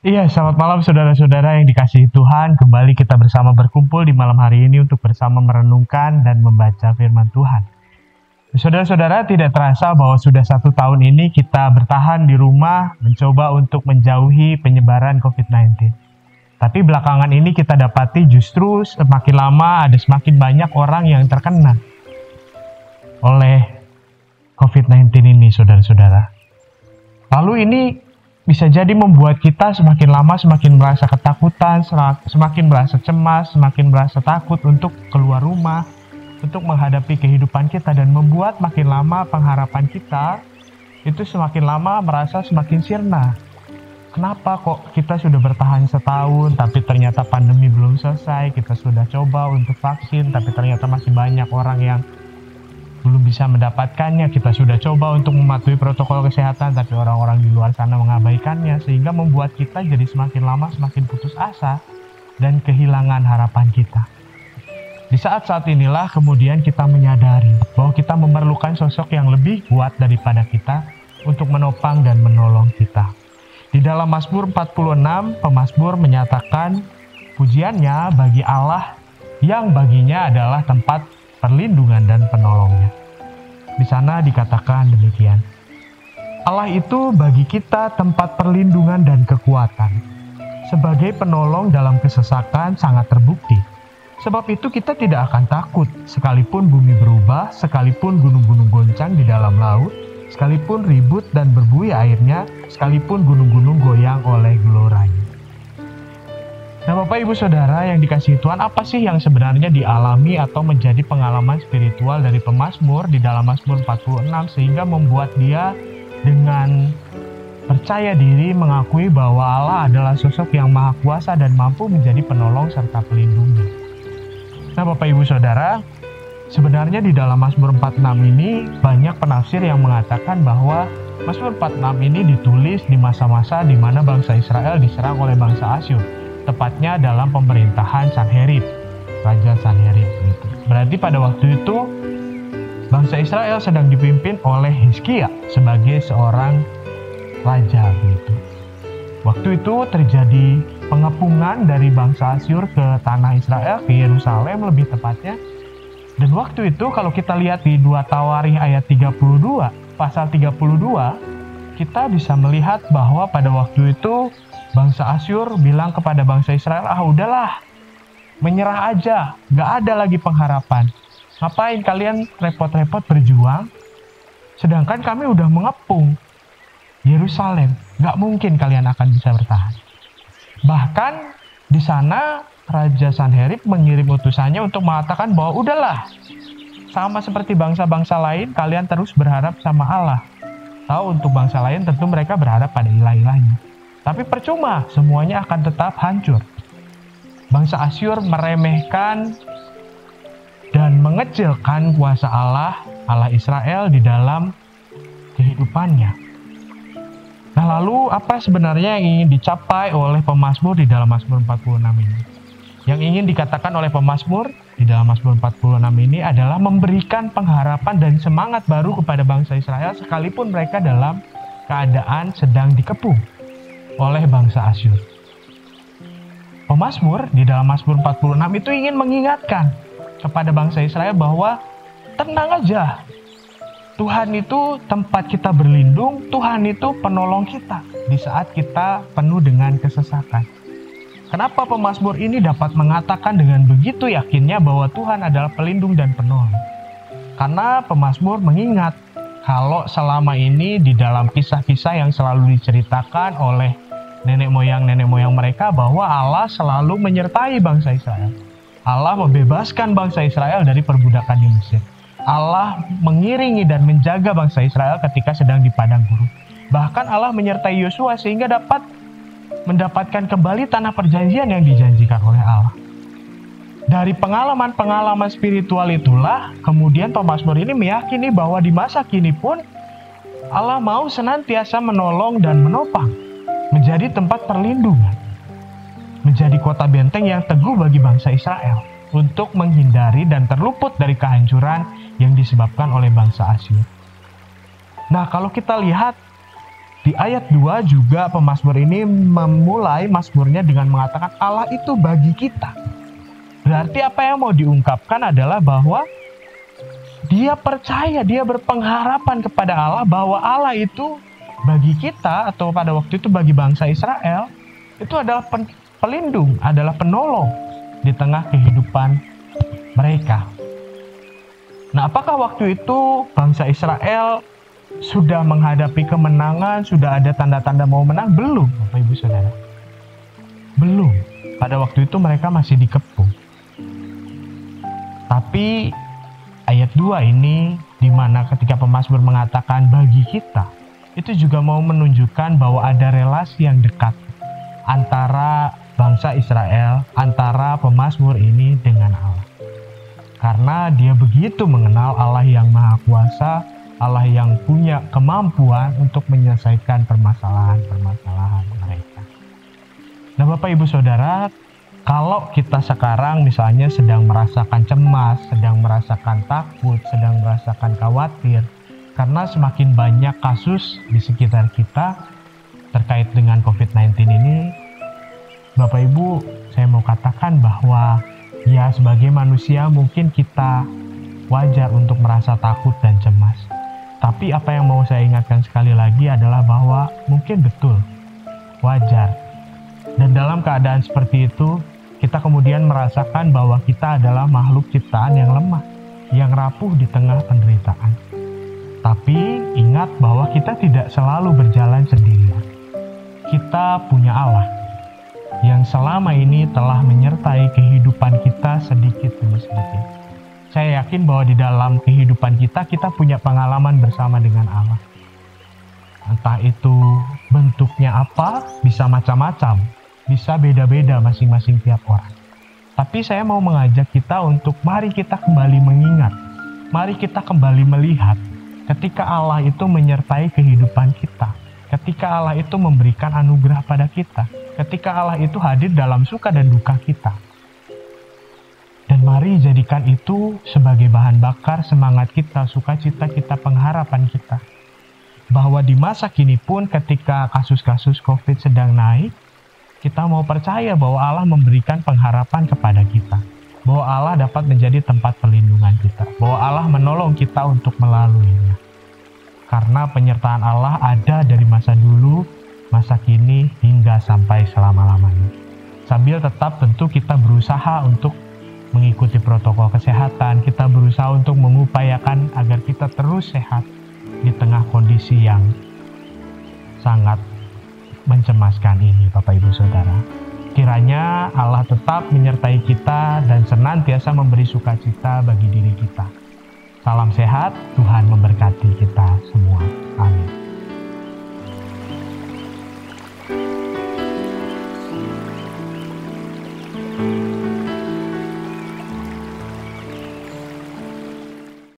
Iya, selamat malam saudara-saudara yang dikasihi Tuhan. Kembali kita bersama berkumpul di malam hari ini untuk bersama merenungkan dan membaca firman Tuhan. Saudara-saudara, tidak terasa bahwa sudah 1 tahun ini kita bertahan di rumah mencoba untuk menjauhi penyebaran COVID-19. Tapi belakangan ini kita dapati justru semakin lama ada semakin banyak orang yang terkena oleh COVID-19 ini, saudara-saudara. Lalu ini bisa jadi membuat kita semakin lama semakin merasa ketakutan, semakin merasa cemas, semakin merasa takut untuk keluar rumah, untuk menghadapi kehidupan kita, dan membuat makin lama pengharapan kita itu semakin lama merasa semakin sirna. Kenapa kok kita sudah bertahan setahun tapi ternyata pandemi belum selesai, kita sudah coba untuk vaksin tapi ternyata masih banyak orang yang belum bisa mendapatkannya, kita sudah coba untuk mematuhi protokol kesehatan tapi orang-orang di luar sana mengabaikannya, sehingga membuat kita jadi semakin lama semakin putus asa dan kehilangan harapan kita. Di saat-saat inilah kemudian kita menyadari bahwa kita memerlukan sosok yang lebih kuat daripada kita untuk menopang dan menolong kita. Di dalam Mazmur 46, pemazmur menyatakan pujiannya bagi Allah yang baginya adalah tempat perlindungan dan penolongnya. Di sana dikatakan demikian. Allah itu bagi kita tempat perlindungan dan kekuatan. Sebagai penolong dalam kesesakan sangat terbukti. Sebab itu kita tidak akan takut, sekalipun bumi berubah, sekalipun gunung-gunung goncang di dalam laut, sekalipun ribut dan berbuih airnya, sekalipun gunung-gunung goyang oleh geloranya. Nah, Bapak Ibu Saudara yang dikasihi Tuhan, apa sih yang sebenarnya dialami atau menjadi pengalaman spiritual dari pemazmur di dalam Mazmur 46 sehingga membuat dia dengan percaya diri mengakui bahwa Allah adalah sosok yang maha kuasa dan mampu menjadi penolong serta pelindungnya. Nah, Bapak Ibu Saudara, sebenarnya di dalam Mazmur 46 ini banyak penafsir yang mengatakan bahwa Mazmur 46 ini ditulis di masa-masa di mana bangsa Israel diserang oleh bangsa Asyur. Tepatnya dalam pemerintahan Sanherib, Raja Sanherib. Berarti pada waktu itu bangsa Israel sedang dipimpin oleh Hizkia sebagai seorang raja. Waktu itu terjadi pengepungan dari bangsa Asyur ke tanah Israel, ke Yerusalem lebih tepatnya. Dan waktu itu kalau kita lihat di 2 Tawarikh ayat 32, pasal 32, kita bisa melihat bahwa pada waktu itu bangsa Asyur bilang kepada bangsa Israel, udahlah, menyerah aja, gak ada lagi pengharapan. Ngapain kalian repot-repot berjuang, sedangkan kami udah mengepung Yerusalem, gak mungkin kalian akan bisa bertahan. Bahkan di sana Raja Sanherib mengirim utusannya untuk mengatakan bahwa udahlah, sama seperti bangsa-bangsa lain, kalian terus berharap sama Allah. Tahu untuk bangsa lain tentu mereka berharap pada ilah-ilahnya. Tapi percuma, semuanya akan tetap hancur. Bangsa Asyur meremehkan dan mengecilkan kuasa Allah, Allah Israel di dalam kehidupannya. Nah, lalu apa sebenarnya yang ingin dicapai oleh pemazmur di dalam Mazmur 46 ini? Yang ingin dikatakan oleh pemazmur di dalam Mazmur 46 ini adalah memberikan pengharapan dan semangat baru kepada bangsa Israel sekalipun mereka dalam keadaan sedang dikepung oleh bangsa Asyur. Pemazmur di dalam Mazmur 46 itu ingin mengingatkan kepada bangsa Israel bahwa tenang aja, Tuhan itu tempat kita berlindung, Tuhan itu penolong kita di saat kita penuh dengan kesesakan. Kenapa pemazmur ini dapat mengatakan dengan begitu yakinnya bahwa Tuhan adalah pelindung dan penolong? Karena pemazmur mengingat kalau selama ini di dalam kisah-kisah yang selalu diceritakan oleh nenek moyang mereka bahwa Allah selalu menyertai bangsa Israel. Allah membebaskan bangsa Israel dari perbudakan di Mesir. Allah mengiringi dan menjaga bangsa Israel ketika sedang di padang gurun. Bahkan Allah menyertai Yosua sehingga dapat mendapatkan kembali tanah perjanjian yang dijanjikan oleh Allah. Dari pengalaman-pengalaman spiritual itulah kemudian pemazmur ini meyakini bahwa di masa kini pun Allah mau senantiasa menolong dan menopang, menjadi tempat perlindungan, menjadi kota benteng yang teguh bagi bangsa Israel untuk menghindari dan terluput dari kehancuran yang disebabkan oleh bangsa Asyur. Nah, kalau kita lihat Di ayat 2 juga pemazmur ini memulai mazmurnya dengan mengatakan Allah itu bagi kita. Berarti apa yang mau diungkapkan adalah bahwa dia percaya, dia berpengharapan kepada Allah bahwa Allah itu bagi kita, atau pada waktu itu bagi bangsa Israel, itu adalah pelindung, adalah penolong di tengah kehidupan mereka. Nah, apakah waktu itu bangsa Israel sudah menghadapi kemenangan, sudah ada tanda-tanda mau menang? Belum, Bapak Ibu Saudara. Belum. Pada waktu itu mereka masih dikepung. Tapi ayat 2 ini, di mana ketika pemazmur mengatakan bagi kita, itu juga mau menunjukkan bahwa ada relasi yang dekat antara bangsa Israel, antara pemazmur ini dengan Allah. Karena dia begitu mengenal Allah yang Maha Kuasa, Allah yang punya kemampuan untuk menyelesaikan permasalahan-permasalahan mereka. Nah, Bapak Ibu Saudara, kalau kita sekarang misalnya sedang merasakan cemas, sedang merasakan takut, sedang merasakan khawatir, karena semakin banyak kasus di sekitar kita terkait dengan COVID-19 ini, Bapak Ibu, saya mau katakan bahwa ya sebagai manusia mungkin kita wajar untuk merasa takut dan cemas. Tapi apa yang mau saya ingatkan sekali lagi adalah bahwa mungkin betul, wajar. Dan dalam keadaan seperti itu, kita kemudian merasakan bahwa kita adalah makhluk ciptaan yang lemah, yang rapuh di tengah penderitaan. Tapi ingat bahwa kita tidak selalu berjalan sendirian. Kita punya Allah yang selama ini telah menyertai kehidupan kita sedikit demi sedikit. Saya yakin bahwa di dalam kehidupan kita punya pengalaman bersama dengan Allah. Entah itu bentuknya apa, bisa macam-macam, bisa beda-beda masing-masing tiap orang. Tapi saya mau mengajak kita untuk mari kita kembali mengingat, mari kita kembali melihat ketika Allah itu menyertai kehidupan kita, ketika Allah itu memberikan anugerah pada kita, ketika Allah itu hadir dalam suka dan duka kita. Dan mari jadikan itu sebagai bahan bakar semangat kita, sukacita kita, pengharapan kita. Bahwa di masa kini pun ketika kasus-kasus COVID sedang naik, kita mau percaya bahwa Allah memberikan pengharapan kepada kita. Bahwa Allah dapat menjadi tempat perlindungan kita. Bahwa Allah menolong kita untuk melaluinya. Karena penyertaan Allah ada dari masa dulu, masa kini, hingga sampai selama-lamanya. Sambil tetap tentu kita berusaha untuk mengikuti protokol kesehatan, kita berusaha untuk mengupayakan agar kita terus sehat di tengah kondisi yang sangat mencemaskan ini, Bapak Ibu Saudara. Kiranya Allah tetap menyertai kita dan senantiasa memberi sukacita bagi diri kita. Salam sehat, Tuhan memberkati kita semua.